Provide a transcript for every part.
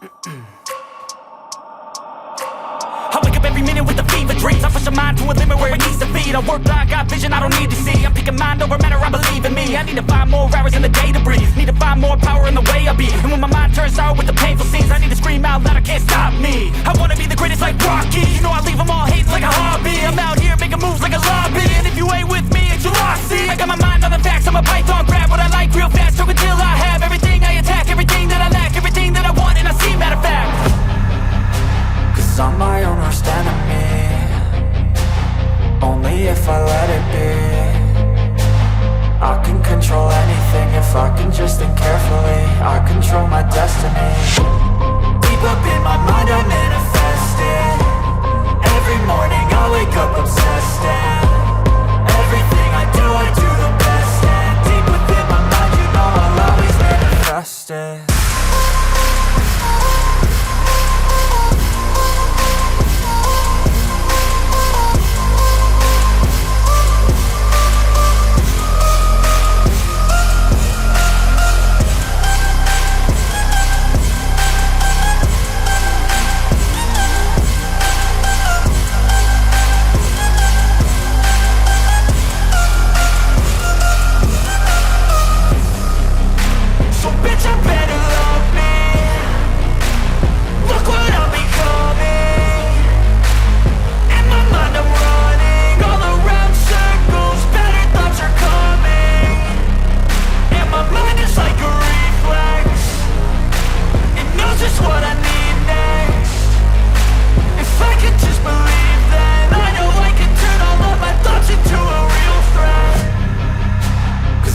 I wake up every minute with the fever dreams. I push my mind to a limit where it needs to feed. I work blind, got vision I don't need to see. I'm picking mind over matter, I believe in me. I need to find more hours in the day to breathe. Need to find more power in the way I be. And when my mind turns sour with the painful scenes, I need to scream out loud, I can't stop me. I wanna be the greatest like Rocky. You know I leave them all hating like a hobby. I'm out here making moves like a lobby. And if you ain't with me, it's your loss. See, I got my mind on the facts, I'm a python. Grab what I like real fast, so until I have everything I attack, everything that I lack, everything that I want, and I see matter of fact. Cause I'm my own worst enemy. Only if I let it be. I can control anything if I can just think carefully. I control my destiny. Deep up in my mind I manifest it. Every morning I wake up obsessed, and everything I do the best. And deep within my mind you know I'll always manifest it.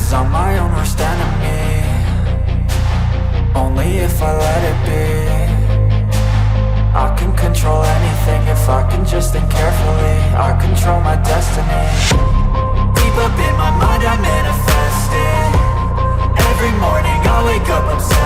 I'm my own worst enemy. Only if I let it be. I can control anything if I can just think carefully. I control my destiny. Deep up in my mind I manifest it. Every morning I wake up obsessed.